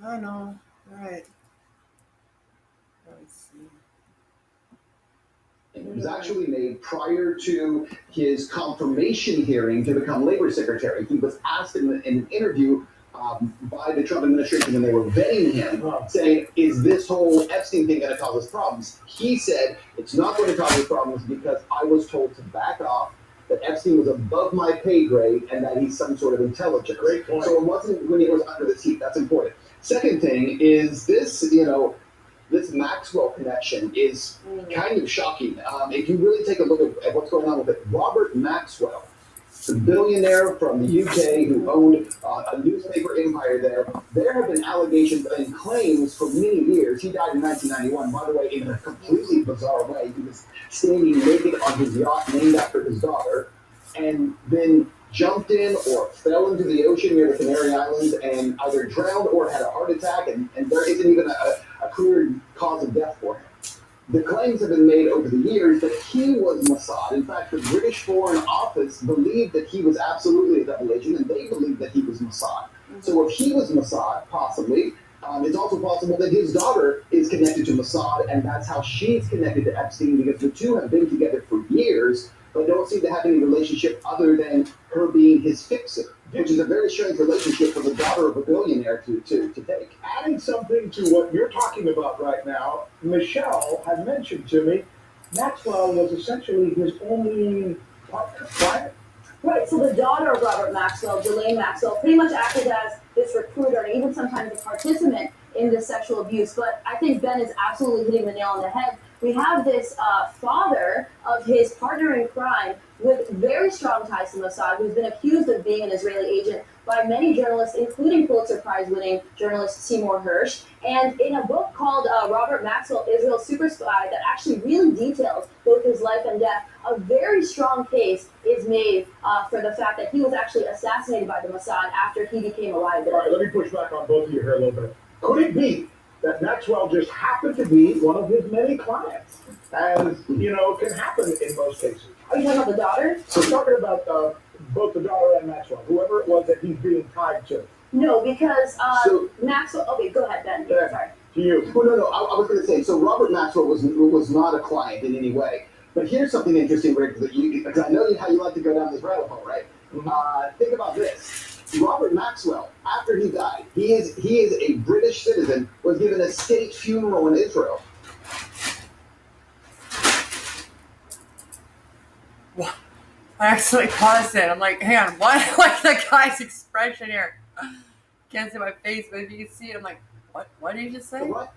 I know. Right. Let's see. It was actually made prior to his confirmation hearing to become labor secretary. He was asked in an interview by the Trump administration when they were vetting him, saying, is this whole Epstein thing going to cause us problems? He said, it's not going to cause us problems because I was told to back off, that Epstein was above my pay grade, and that he's some sort of intelligence. Great point. So it wasn't when he was under the seat. That's important. Second thing is this, this Maxwell connection is kind of shocking. If you really take a look at what's going on with it, Robert Maxwell, the billionaire from the UK who owned a newspaper empire there have been allegations and claims for many years. He died in 1991, by the way, in a completely bizarre way. He was standing naked on his yacht named after his daughter, and then jumped in or fell into the ocean near the Canary Islands and either drowned or had a heart attack, and there isn't even a clear cause of death for him. The claims have been made over the years that he was Mossad. In fact, the British Foreign Office believed that he was absolutely a double agent, and they believed that he was Mossad. So if he was Mossad, possibly, it's also possible that his daughter is connected to Mossad, and that's how she's connected to Epstein, because the two have been together for years, but don't seem to have any relationship other than her being his fixer, which is a very strange relationship for the daughter of a billionaire to take. Adding something to what you're talking about right now, Michelle had mentioned to me, Maxwell was essentially his only partner, right? Right, so the daughter of Robert Maxwell, Ghislaine Maxwell, pretty much acted as this recruiter and even sometimes a participant in this sexual abuse. But I think Ben is absolutely hitting the nail on the head. We have this father of his partner in crime with very strong ties to Mossad, who's been accused of being an Israeli agent by many journalists, including Pulitzer Prize-winning journalist Seymour Hersh. And in a book called Robert Maxwell, Israel's Super Spy, that actually really details both his life and death, a very strong case is made for the fact that he was actually assassinated by the Mossad after he became a liability. All right, let me push back on both of you here a little bit. Could it be that Maxwell just happened to be one of his many clients? As, can happen in most cases. Are you talking about the daughter? So we're talking about both the daughter and Maxwell, whoever it was that he's being tied to. No, because Maxwell. Okay, go ahead, Ben. Yeah. Sorry. To you. Well, no. I was going to say, so Robert Maxwell was not a client in any way. But here's something interesting, Rick, because I know how you like to go down this rabbit hole, right? Mm-hmm. Think about this. Robert Maxwell, after he died, he is a British citizen, was given a state funeral in Israel. I actually paused it. I'm like, hang on, what? Like the guy's expression here. Can't see my face, but if you can see it, I'm like, what? What did you just say? What?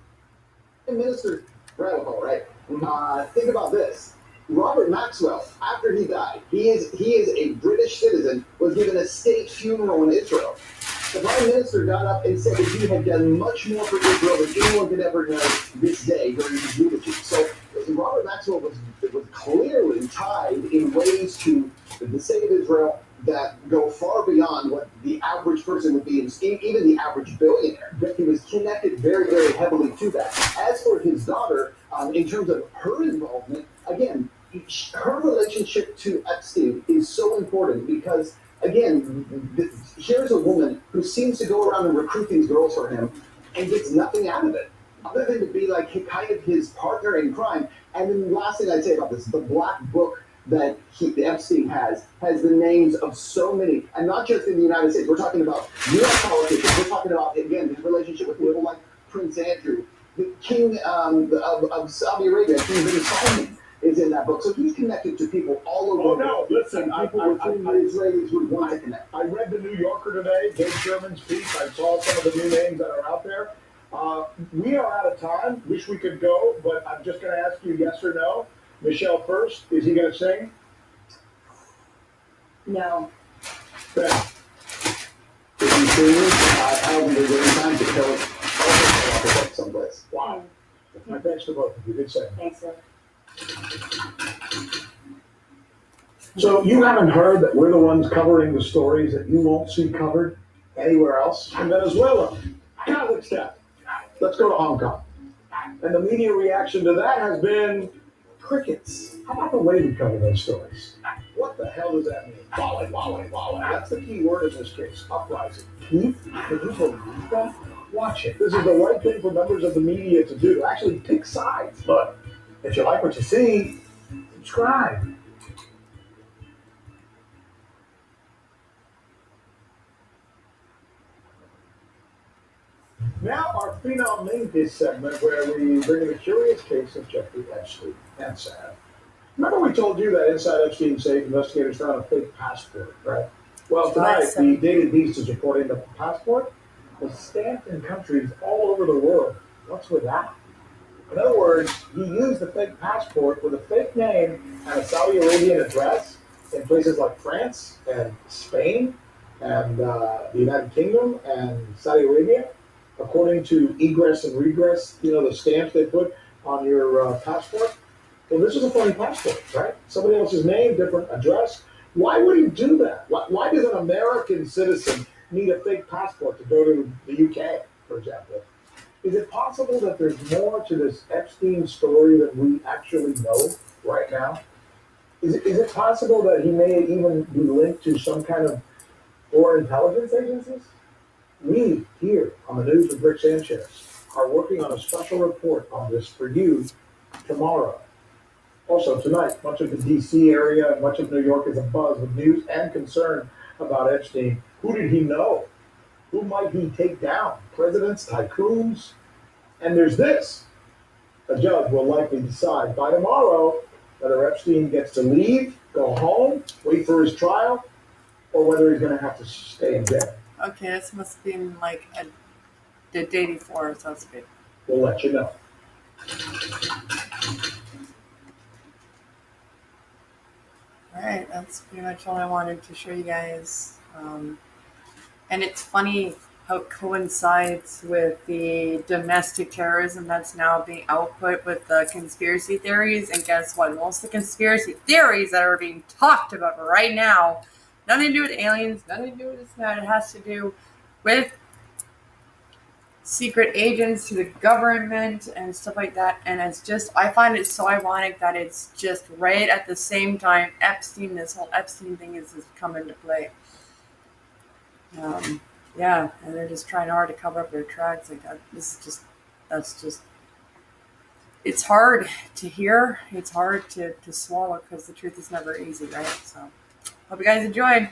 Minister rabbit hole, right? Think about this. Robert Maxwell, after he died, he is a British citizen, was given a state funeral in Israel. The Prime Minister got up and said that he had done much more for Israel than anyone could ever know this day during his eulogy. So Robert Maxwell was clearly tied in ways to the state of Israel that go far beyond what the average person would be, even the average billionaire. But he was connected very, very heavily to that. As for his daughter, in terms of her involvement, again, her relationship to Epstein is so important because, again, here's a woman who seems to go around and recruit these girls for him and gets nothing out of it, other than to be like kind of his partner in crime. And then the last thing I'd say about this, the black book that Epstein has the names of so many, and not just in the United States. We're talking about U.S. politicians. We're talking about, again, his relationship with people like Prince Andrew, the king of Saudi Arabia, King bin Salman, is in that book. So he's connected to people all over. Oh, no, listen, people with whom the Israelis would want to connect. I read the New Yorker today, Dave Sherman's piece. I saw some of the new names that are out there. We are out of time. Wish we could go, but I'm just going to ask you yes or no. Michelle first. Is he going to sing? No. Ben. If he sings, I will be waiting time to kill it someplace. Wow. My thanks to both of you. Good saying. Thanks, sir. So you haven't heard that we're the ones covering the stories that you won't see covered anywhere else? In Venezuela, Kazakhstan. Let's go to Hong Kong. And the media reaction to that has been crickets. How about the way we cover those stories? What the hell does that mean? Volley. That's the key word in this case. Uprising. Keith, can you believe that? Watch it. This is the right thing for members of the media to do. Actually pick sides. But if you like what you see, subscribe. Now, our Phenom named this segment where we bring in a curious case of Jeffrey Epstein. And sad. Remember we told you that inside Epstein's safe, investigators found a fake passport, right? Well, tonight, the Daily Beast is reporting that the passport was stamped in countries all over the world. What's with that? In other words, he used the fake passport with a fake name and a Saudi Arabian address in places like France and Spain and the United Kingdom and Saudi Arabia, according to egress and regress, the stamps they put on your passport. Well, this is a funny passport, right? Somebody else's name, different address. Why would he do that? Why does an American citizen need a fake passport to go to the UK, for example? Is it possible that there's more to this Epstein story than we actually know right now? Is it possible that he may even be linked to some kind of foreign intelligence agencies? We here on the News with Rick Sanchez are working on a special report on this for you tomorrow. Also tonight, much of the D.C. area and much of New York is abuzz with news and concern about Epstein. Who did he know? Who might he take down? Presidents, tycoons? And there's this. A judge will likely decide by tomorrow whether Epstein gets to leave, go home, wait for his trial, or whether he's going to have to stay in jail. Okay, this must have been like the day before, so that's good. We'll let you know. Alright, that's pretty much all I wanted to show you guys. And it's funny how it coincides with the domestic terrorism that's now being output with the conspiracy theories. And guess what? Most of the conspiracy theories that are being talked about right now, nothing to do with aliens, nothing to do with this and that. It has to do with secret agents to the government and stuff like that. And it's just, I find it so ironic that it's just right at the same time this whole Epstein thing is come into play. Yeah, and they're just trying hard to cover up their tracks like that. It's hard to hear. It's hard to swallow because the truth is never easy, right? So, hope you guys enjoyed.